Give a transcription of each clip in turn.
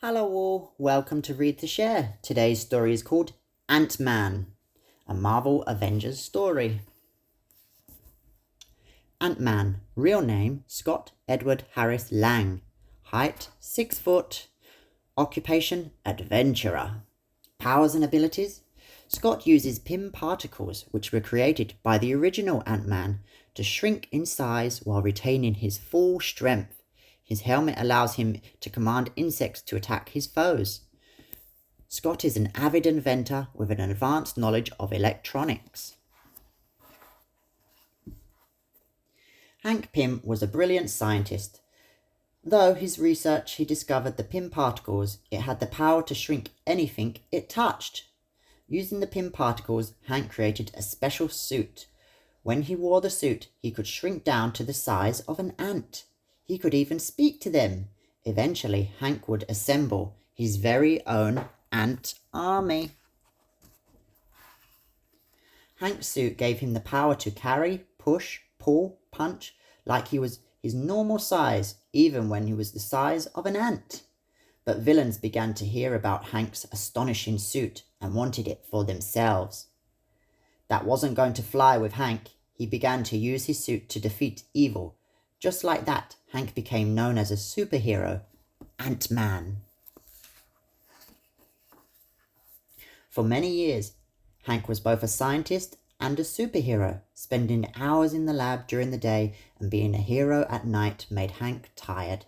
Hello all, welcome to Read to Share. Today's story is called Antman, a Marvel Avengers story. Antman, real name Scott Edward Harris Lang, height 6 foot, occupation adventurer. Powers and abilities? Scott uses Pym particles which were created by the original Ant-Man to shrink in size while retaining his full strength. His helmet allows him to command insects to attack his foes. Scott is an avid inventor with an advanced knowledge of electronics. Hank Pym was a brilliant scientist. Though his research he discovered the Pym particles, it had the power to shrink anything it touched. Using the Pym particles, Hank created a special suit. When he wore the suit, he could shrink down to the size of an ant. He could even speak to them. Eventually, Hank would assemble his very own ant army. Hank's suit gave him the power to carry, push, pull, punch like he was his normal size, even when he was the size of an ant. But villains began to hear about Hank's astonishing suit and wanted it for themselves. That wasn't going to fly with Hank. He began to use his suit to defeat evil. Just like that, Hank became known as a superhero, Ant-Man. For many years, Hank was both a scientist and a superhero. Spending hours in the lab during the day and being a hero at night made Hank tired.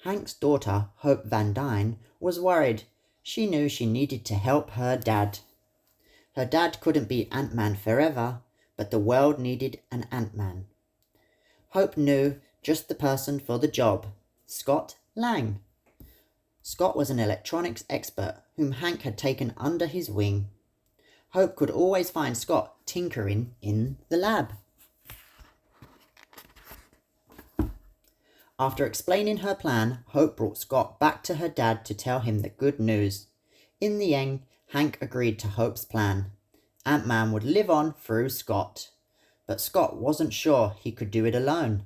Hank's daughter, Hope Van Dyne, was worried. She knew she needed to help her dad. Her dad couldn't be Ant-Man forever, but the world needed an Ant-Man. Hope knew just the person for the job, Scott Lang. Scott was an electronics expert whom Hank had taken under his wing. Hope could always find Scott tinkering in the lab. After explaining her plan, Hope brought Scott back to her dad to tell him the good news. In the end, Hank agreed to Hope's plan. Ant-Man would live on through Scott. But Scott wasn't sure he could do it alone.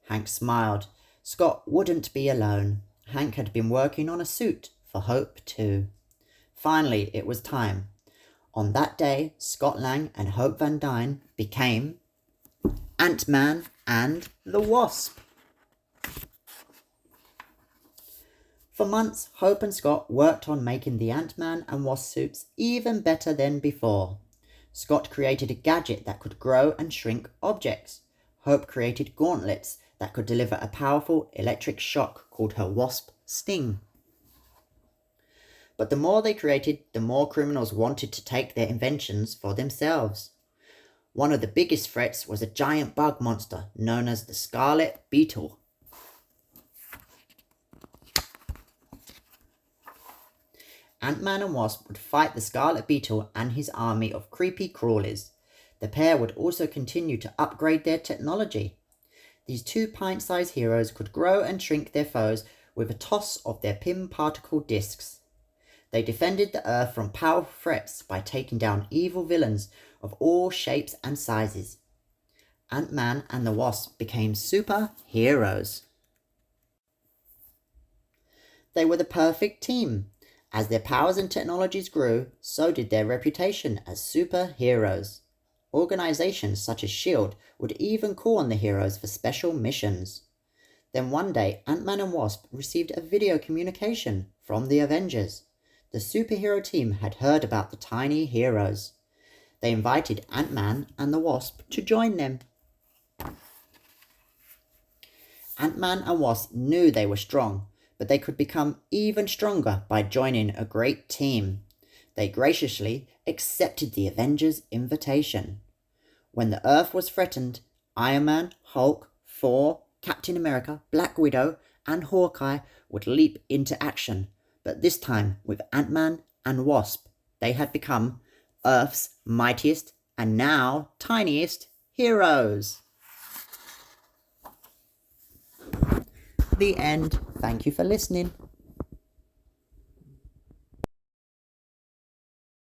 Hank smiled. Scott wouldn't be alone. Hank had been working on a suit for Hope too. Finally, it was time. On that day, Scott Lang and Hope Van Dyne became Ant-Man and the Wasp. For months, Hope and Scott worked on making the Ant-Man and Wasp suits even better than before. Scott created a gadget that could grow and shrink objects. Hope created gauntlets that could deliver a powerful electric shock called her Wasp Sting. But the more they created, the more criminals wanted to take their inventions for themselves. One of the biggest threats was a giant bug monster known as the Scarlet Beetle. Ant-Man and Wasp would fight the Scarlet Beetle and his army of creepy crawlers. The pair would also continue to upgrade their technology. These two pint-sized heroes could grow and shrink their foes with a toss of their Pym particle discs. They defended the Earth from powerful threats by taking down evil villains of all shapes and sizes. Ant-Man and the Wasp became superheroes. They were the perfect team. As their powers and technologies grew, so did their reputation as superheroes. Organizations such as S.H.I.E.L.D. would even call on the heroes for special missions. Then one day, Ant-Man and Wasp received a video communication from the Avengers. The superhero team had heard about the tiny heroes. They invited Ant-Man and the Wasp to join them. Ant-Man and Wasp knew they were strong, but they could become even stronger by joining a great team. They graciously accepted the Avengers' invitation. When the Earth was threatened, Iron Man, Hulk, Thor, Captain America, Black Widow, and Hawkeye would leap into action. But this time, with Ant-Man and Wasp, they had become Earth's mightiest and now tiniest heroes. The end. Thank you for listening.